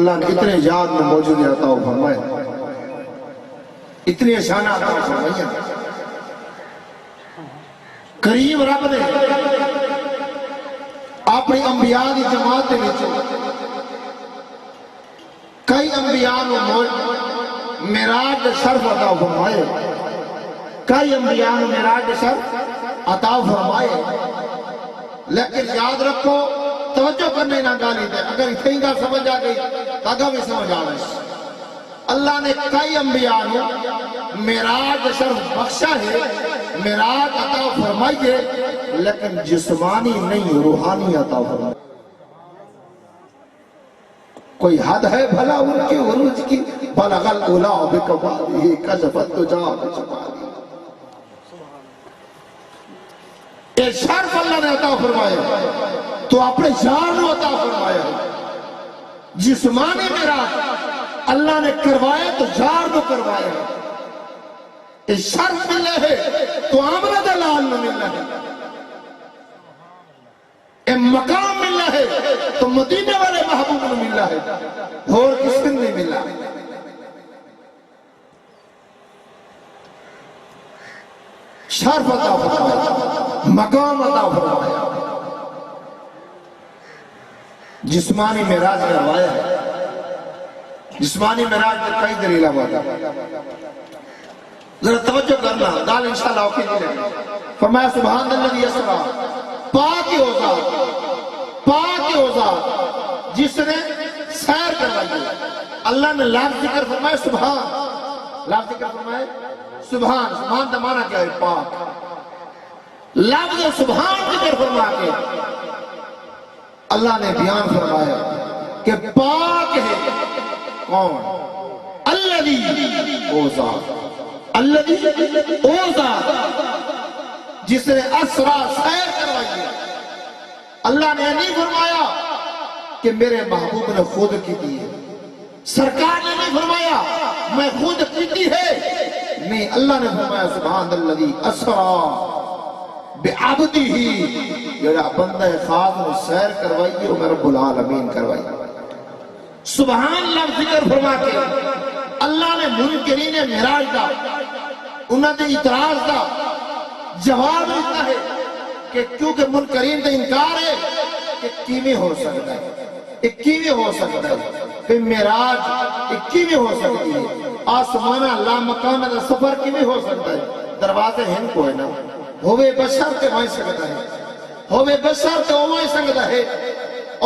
اللہ نے اتنے یاد میں موجود عطا فرمائے، اتنے شان عطا فرمائے۔ کریم رب نے اپنی انبیاء کی جماعت کے کئی انبیاء کو معراج شرف عطا فرمائے، کئی انبیاء کو معراج شرف عطا فرمائے۔ لیکن یاد رکھو، توجہ کرنے نہ گالی دے، اگر اتنی گا سمجھ آ گئی تاگا بھی سمجھ آ گئی۔ اللہ نے کئی انبیاء کو معراج شرف بخشا ہے، معراج عطا فرمائیے، لیکن جسمانی نہیں، روحانی عطا فرمائے۔ کوئی حد ہے بھلا ان کے عروج کی، بلغ العلا بکمالہ کشفت الدجی بجمالہ۔ یہ شرف اللہ نے عطا فرمایا تو اپنے یار نے عطا فرمایا۔ جسمانی معراج اللہ نے کروایا تو یار نے کروایا۔ یہ شرف ملے ہے تو آمنہ دلال نے ملے ہے، یہ مقام ملے ہے تو مدینے والے محبوب نے ملے ہے، اور کس نے نہیں ملا۔ شرف عطا فرمایا، مقام عطا فرمایا، جسمانی معراج کروایا ہے۔ جسمانی معراج میں کئی دلیل آواتا ذرا توجہ کرنا، دال انشاءاللہ اوکی نہیں رہے۔ فرمایا سبحان الذی اسریٰ، پاک ہو ذات جس نے سیر کروائی۔ اللہ نے لفظ ذکر فرمایا سبحان، لفظ ذکر فرمایا سبحان، سبحان کا معنی کیا ہے؟ پاک۔ لفظ سبحان ذکر فرما کے اللہ نے بیان فرمایا کہ پاک ہے کون؟ الذی او ذات، الذی او ذات جس نے اسرا سیر کروائی۔ اللہ نے نہیں فرمایا کہ میرے محبوب نے خود کی دی ہے، سرکار نے نہیں فرمایا میں خود کی ہے، نہیں، اللہ نے فرمایا سبحان الذی اسرا بعبدہ، جڑا بندہ خاص نے سیر کروائی وہ میں رب العالمین کروائی۔ سبحان لفظ ذکر فرما کے اللہ نے منکرین معراج دا، انہوں نے اعتراض دا جواب دیتا ہے کہ کیونکہ منکرین دا انکار ہے کہ کیویں ہو سکتا ہے، ایک کیویں ہو سکتا ہے کہ معراج ایک کیویں ہو سکتی ہے، آسمانہ لا مکانہ دا سفر کیویں ہو سکتا ہے؟ دروازے ہیں کو ہے نا، ہوئے بشر تے وہیں سکتا ہے، ہوئے بشر تے وہیں سکتا ہے۔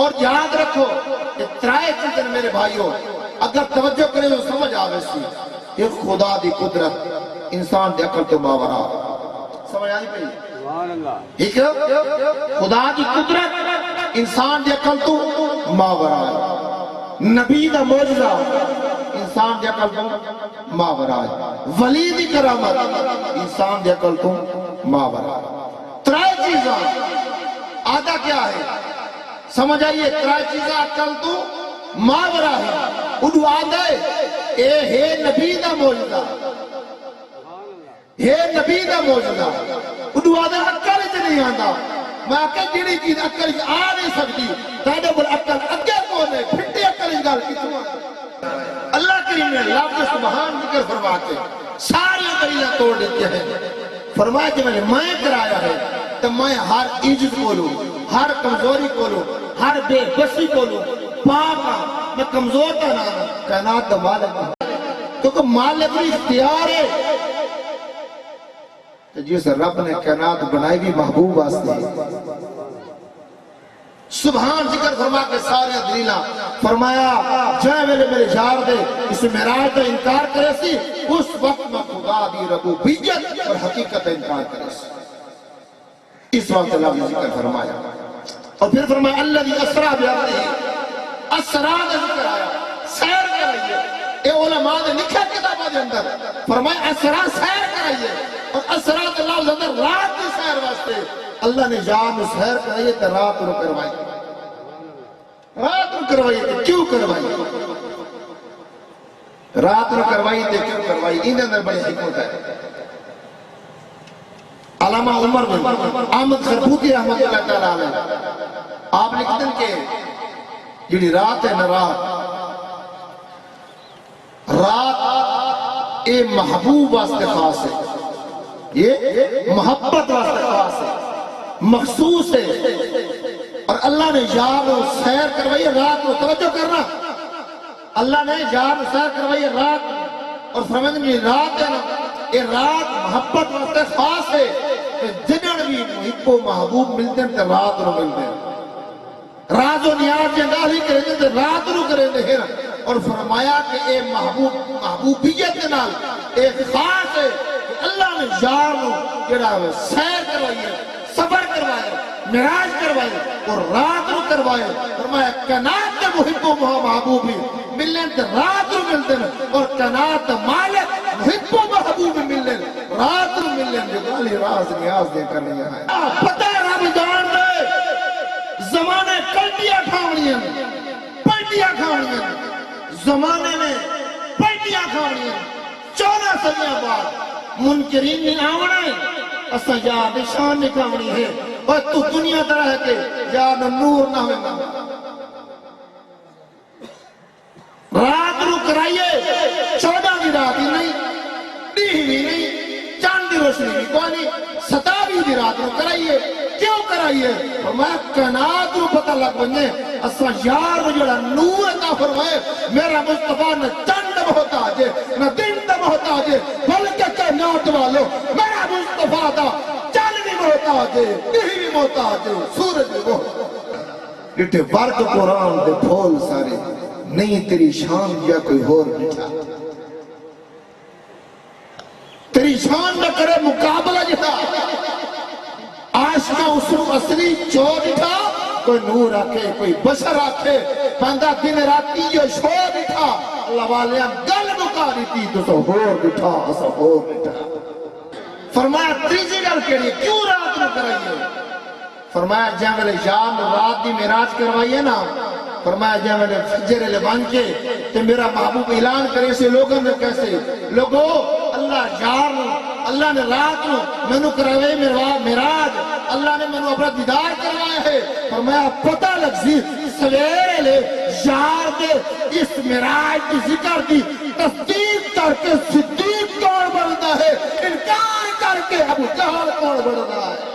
اور یاد رکھو کہ ترائے چیزیں میرے بھائیوں اگر توجہ کریں تو سمجھ آوے سی، یہ خدا دی قدرت انسان دی عقل تو ماورا، سمجھ آئی پہی؟ ٹھیک ہے؟ خدا دی قدرت انسان دی عقل تو ماورا ہے، نبی دا معجزہ انسان دی عقل تو ماورا ہے، ولی دی کرامت انسان دی عقل تو ماورا ہے۔ ترائے چیزاں آدھا کیا ہے؟ سمجھ آئیے، ترائے چیزاں عقل تو ماورا ہے، اڈو آدھا ہے اے ہے نبی دا معجزہ، ہے نبی دا معجزہ، اڈو آدھا عقل ہی نہیں آدھا۔ میں آکے جیڑی چیز عقل ہی آ نہیں سکتی، تیرے بل عقل اگے کونے پھٹی عقل ہی گال کتنا۔ اللہ کریم نے لفظ سبحان ذکر فرما کے ساری دلیلہ توڑ دیتے ہیں۔ فرمایا کہ میں کرایا ہے تو میں ہر عجز کو لوں، ہر کمزوری کو لوں، ہر بے بسی کو لوں، پاکا میں کمزور کا نام کائنات کا مالک ہوں، کیونکہ مالک بھی اختیار ہے کہ جس رب نے کائنات بنائی بھی محبوب واسطے ہے۔ سبحان ذکر فرما کے سارے دلیلہ فرمایا جائے میرے یار دے اس معراج کا انکار کرے سی، اس وقت میں خدا دی ربوبیت اور حقیقت انکار کرے سی۔ اس وقت اللہ نے ذکر فرمایا اور پھر فرمایا الذی اسریٰ بعبدہ، اسریٰ کا ذکر آیا، سیر کرائیے۔ اے علماء نے لکھا کتابہ دے اندر فرمایا اسریٰ سیر کرائیے، اور اسریٰ کے لفظ اندر رات کی سیر واسطے اللہ نے جان سیر کرائیے تو رات رو کروائی، رات رو کروائی تو کیوں کروائی؟ رات رو کروائی تو کیوں کروائی؟ ان اندر بڑی حکمت ہے۔ علامہ عمر بن احمد خربوتی رحمت اللہ تعالیٰ علیہ آپ لکھتے ہیں کہ جڑی رات ہے نہ رات رات اے محبوب واسطے خاص ہے، یہ محبت واسطے خاص ہے، مخصوص ہے، اور اللہ نے یار و سیر کروائی رات کو، توجہ کرنا، اللہ نے یار و سیر کروائی رات، اور فرمائیں یہ رات ہے نا، یہ رات محبت واسطے خاص ہے، کہ جنہاں بھی محب و محبوب ملتے ہیں تو رات رو ملتے ہیں، رات و نیاز جنگال ہی کریں تو رات رو کریں دے، اور فرمایا کہ اے محبوبیت کے نال ایک خاص ہے کہ اللہ نے یار نو جڑا ہے سیر کروائی ہے، سفر کروائے، معراج کروائے اور رات رو کروائے، فرمایا کائنات کے محب و محبوبی ملنے تے رات رو ملتے ہیں، اور کائنات مالک محب و محبوبی ملنے رات رو ملنے جو گالی راز نیاز دے کرنی ہے، پتہ ہے رب جان دے زمانے کلٹیاں کھاونیاں پلٹیاں کھاونیاں، زمانے میں پلٹیاں کھاونیاں، 14 صدیاں بعد منکرین نے آونا ہے، اسا یاد شان نکھاونی ہے، اور تو دنیا طرح کے یاد نور نہ ہوئے گا، رات رو کرائیے 14 دی رات ہی نہیں، دیہوی نہیں، چاند دی روشنی بھی کوئی نہیں، 27 دی رات رو کرائیے، کیوں کرائیے؟ میں کائنات رو پتہ لگ بننے، اسا یار جڑا نور عطا فرمائے، میرا مصطفیٰ نہ چند محتاج ہے، نہ دن دا محتاج ہے، بلکہ کائنات والو میرا مصطفیٰ دا چند بھی محتاج ہے، دیہی بھی محتاج ہے، سورج بھی محتاج ہے، جٹے ورد قرآن دے پھول سارے نہیں تیری شان یا کوئی اور بٹھا، تیری شان نہ کرے مقابلہ جتا، عاشقہ اسرو اصلی چور اٹھا، کوئی نور آکے کوئی بشر آکے، بندہ دن راتی یہ شور اٹھا، اللہ والیاں گل مکاری تھی تو سو ہور بٹھا، اسا ہور بٹھا، فرمایا تیزی گل کری کیوں رات میں کرائیے؟ فرمایا جہاں میں نے جان رات دی معراج کروائی ہے نا، فرمایا جہاں میں نے فجر لبان کے تو میرا محبوب اعلان کرے سے لوگوں نے کیسے لوگوں اللہ یار اللہ نے رات نو میں نو کروے معراج، اللہ نے میں نو اپنا دیدار کروایا ہے، فرمایا پتہ لگ سی سویرے لے یار دے اس معراج کی ذکر دی تصدیق کر کے صدیق کون بنتا ہے، انکار کر کے ابو جہل کون بنتا ہے۔